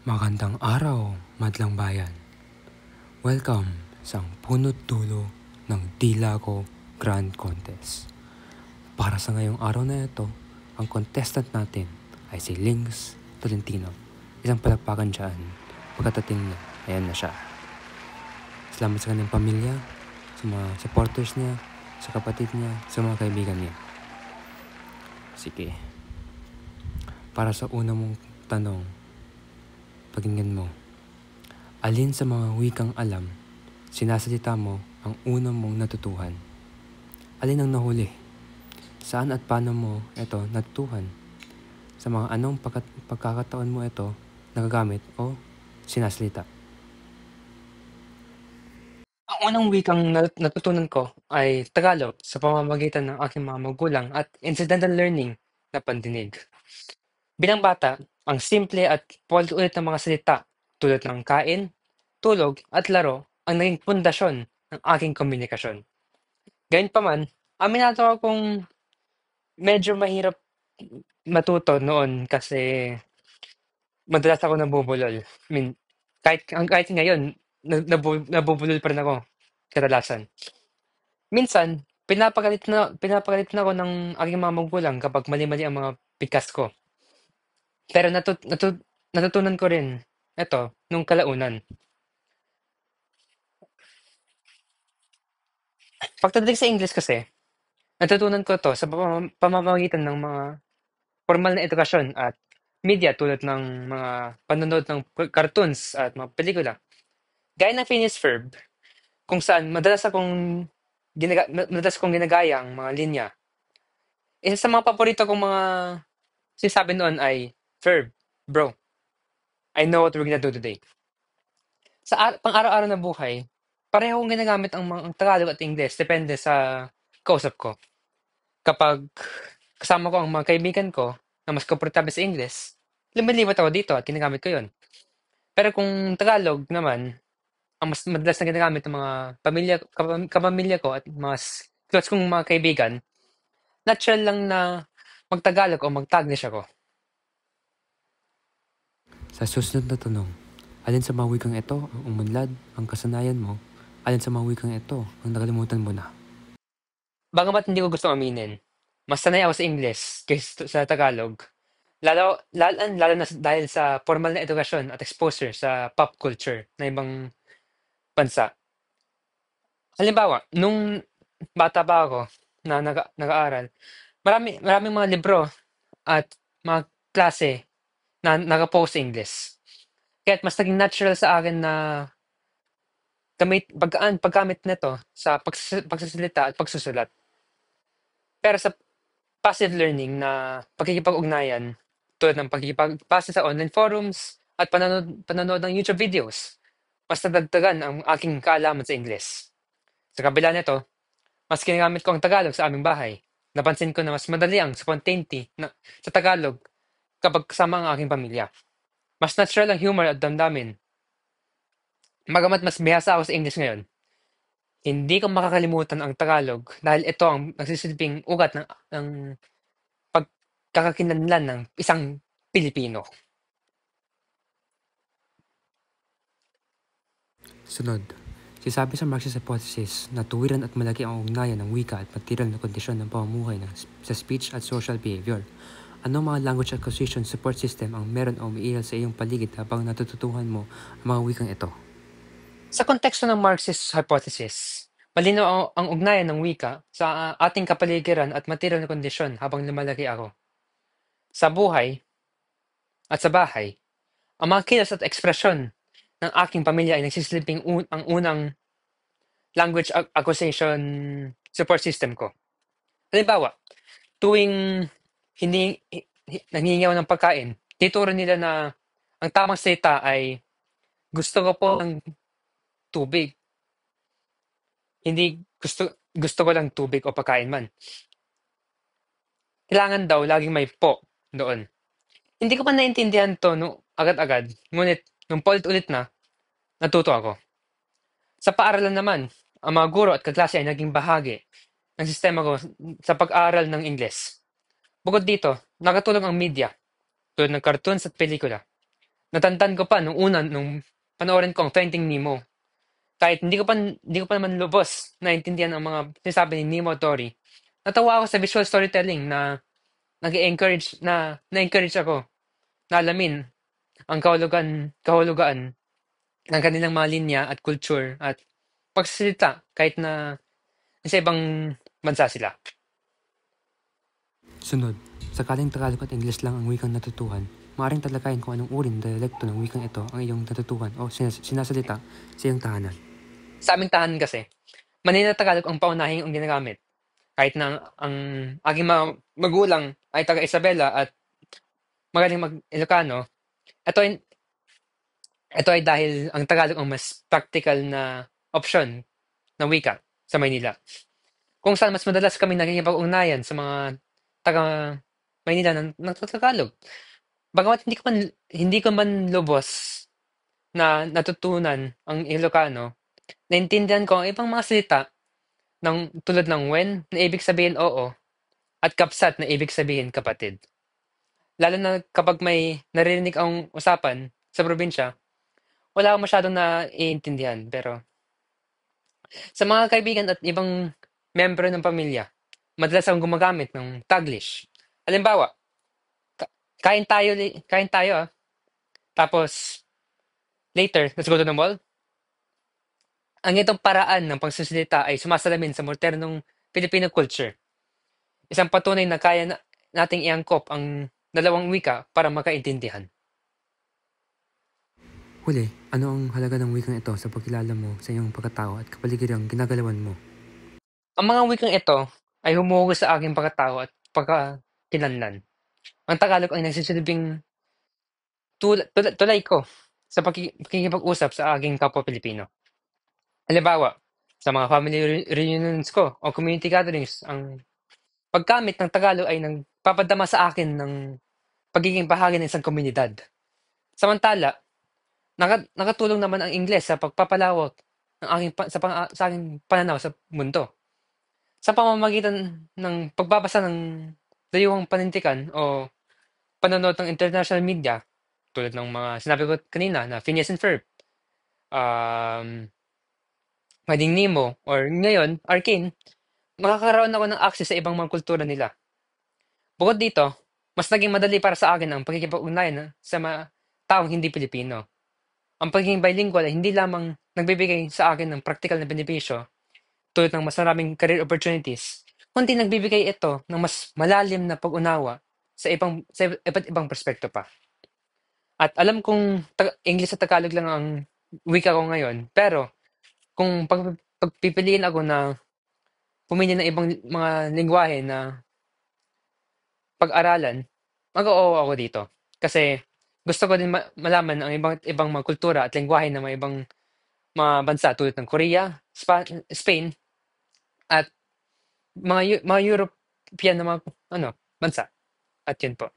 Magandang araw, madlang bayan. Welcome sa punot dulo ng Dilago Grand Contest. Para sa ngayong araw na ito, ang contestant natin ay si Lynx Tolentino. Isang palakpakan dyan. Pagkatating niya, ayan na siya. Salamat sa kanyang pamilya, sa mga supporters niya, sa kapatid niya, sa mga kaibigan niya. Sige. Para sa una mong tanong, pakinggan mo. Alin sa mga wikang alam, sinasalita mo ang unang mong natutuhan? Alin ang nahuli? Saan at paano mo ito natutuhan? Sa mga anong pagkakataon mo ito nagagamit o sinasalita? Ang unang wikang natutunan ko ay Tagalog sa pamamagitan ng aking mga magulang at incidental learning na pandinig. Bilang bata, ang simple at paulit-ulit na mga salita tulad ng kain, tulog at laro ang naging pundasyon ng aking komunikasyon. Gayunpaman, aminado akong medyo mahirap matuto noon kasi madalas ako nabubulol. I mean, kahit ngayon, nabubulol pa rin ako kadalasan. Minsan, pinapagalitan ako ng aking mga magulang kapag mali-mali ang mga bigkas ko. Pero natutunan ko rin eto nung kalaunan. Pagdating sa English kasi, natutunan ko 'to sa pamamagitan ng mga formal na edukasyon at media tulad ng mga panonood ng cartoons at mga pelikula. Gaya ng Phineas Ferb, kung saan madalas kong ginagaya ang mga linya. Isa sa mga paborito kong mga sinasabi noon ay, "Ferb, bro, I know what we're gonna do today." Sa pang-araw-araw na buhay, pareho kong ginagamit ang Tagalog at Ingles depende sa kausap ko. Kapag kasama ko ang mga kaibigan ko na mas komportable sa Ingles, lumilipat ako dito at ginagamit ko 'yun. Pero kung Tagalog naman, ang mas madalas na ginagamit ng mga kapamilya ko at mga close kong mga kaibigan, natural lang na mag-Tagalog o mag-Taglish ako. Sa susunod na tanong, alin sa mga wikang ito ang umunlad, ang kasanayan mo? Alin sa mga wikang ito ang nakalimutan mo na? Bagamat hindi ko gusto aminin, mas sanay ako sa Ingles kaysa sa Tagalog. Lalo na dahil sa formal na edukasyon at exposure sa pop culture na ibang bansa. Halimbawa, nung bata pa ako na nag-aaral, maraming mga libro at mga klase na naka-post sa English. Kaya't mas naging natural sa akin na paggamit nito sa pagsasalita at pagsusulat. Pero sa passive learning na pakikipag-ugnayan, tulad ng pakikipag-base sa online forums at panonood ng YouTube videos, mas nadagdagan ang aking kaalaman sa English. Sa kabila nito, mas ginagamit ko ang Tagalog sa aming bahay. Napansin ko na mas madali ang spontaneity sa Tagalog kapag kasama ang aking pamilya. Mas natural ang humor at damdamin. Bagamat mas bihasa ako sa English ngayon, hindi ko makakalimutan ang Tagalog dahil ito ang nagsisilbing ugat ng pagkakakilanlan ng isang Pilipino. Sunod, sinasabi sa Marxist hypothesis na tuwiran at malaki ang ugnayan ng wika at material na kondisyon ng pamumuhay sa speech at social behavior. Anong mga language acquisition support system ang meron o umiiral sa iyong paligid habang natututuhan mo ang mga wikang ito? Sa konteksto ng Marxist hypothesis, malinaw ang ugnayan ng wika sa ating kapaligiran at material na kondisyon habang lumalaki ako. Sa buhay at sa bahay, ang mga kilos at ekspresyon ng aking pamilya ay nagsisilbing ang unang language acquisition support system ko. Halimbawa, tuwing hindi nangingiyaw ng pagkain, tituro nila na ang tamang salita ay gusto ko po ng tubig. Hindi gusto ko lang tubig o pagkain man. Kailangan daw laging may po doon. Hindi ko pa naintindihan to no, agad-agad, ngunit nung paulit-ulit na, natuto ako. Sa paaralan naman, ang mga guro at kaklase ay naging bahagi ng sistema ko sa pag-aaral ng Ingles. Bukod dito, nakatulong ang media, tulad ng cartoons at pelikula. Natandaan ko pa nung una nung panoorin ko ang Finding Nemo. Kahit hindi ko pa naman lubos naintindihan ang mga sinasabi ni Nemo Tori. Natawa ako sa visual storytelling na nag-encourage na-encourage ako na alamin ang kahulugan ng kanilang mga linya at culture at pagsasalita kahit na sa ibang bansa sila. Sunod, sakaling Tagalog at English lang ang wikang natutuhan, maaaring talakayin kung anong uri ng dialekto ng wikang ito ang iyong natutuhan o sinasalita sa iyong tahanan. Sa aming tahanan kasi, Manila Tagalog ang paunahing ang ginagamit. Kahit na ang aking mga magulang ay taga Isabela at magaling mag-Ilocano, ito ay, ito ay dahil ang Tagalog ang mas practical na option na wika sa Maynila. Kung saan mas madalas kami nakikipag-ugnayan sa mga taga Maynila ng Tagalog. Bagamat hindi ko man lubos na natutunan ang Ilocano, naintindihan ko ang ibang mga salita tulad ng when na ibig sabihin oo at kapsat na ibig sabihin kapatid. Lalo na kapag may naririnig ang usapan sa probinsya, wala akong masyadong naiintindihan. Pero sa mga kaibigan at ibang membro ng pamilya, madalas akong gumagamit ng Taglish. Halimbawa, kain tayo tapos later, let's go to the mall. Ang itong paraan ng pagsasalita ay sumasalamin sa modernong Filipino culture. Isang patunay na kaya nating iangkop ang dalawang wika para makaintindihan. Huli, ano ang halaga ng wikang ito sa pagkilala mo sa iyong pagkatao at kapaligidang ginagalawan mo? Ang mga wikang ito ay humuhugos sa aking pagkatao at pagkakilanlan. Ang Tagalog ay nagsisilbing tulay ko sa pakikipag-usap sa aking kapwa Pilipino. Halimbawa, sa mga family reunions ko o community gatherings, ang paggamit ng Tagalog ay nagpapadama sa akin ng pagiging bahagi ng isang komunidad. Samantala, nakatulong naman ang Ingles sa pagpapalawak ng sa aking pananaw sa mundo. Sa pamamagitan ng pagbabasa ng dayuhang panintikan o panonood ng international media, tulad ng mga sinabi ko kanina na Phineas and Ferb, um, Finding Nemo, or ngayon, Arcane, makakaroon ako ng access sa ibang mga kultura nila. Bukod dito, mas naging madali para sa akin ang pakikipag-ugnayan sa mga taong hindi Pilipino. Ang pagiging bilingual ay hindi lamang nagbibigay sa akin ng practical na benepisyo tulad ng mas maraming career opportunities, kundi nagbibigay ito ng mas malalim na pag-unawa sa iba't ibang perspekto pa. At alam kong English at Tagalog lang ang wika ko ngayon, pero kung pagpipiliin ako na pumili ng ibang mga lengguwahe na pag-aralan, mag-oo ako dito. Kasi gusto ko din malaman ang ibang mga kultura at lengguwahe ng mga ibang mga bansa tulad ng Korea, Spain, at mga European na mga bansa. At yun po.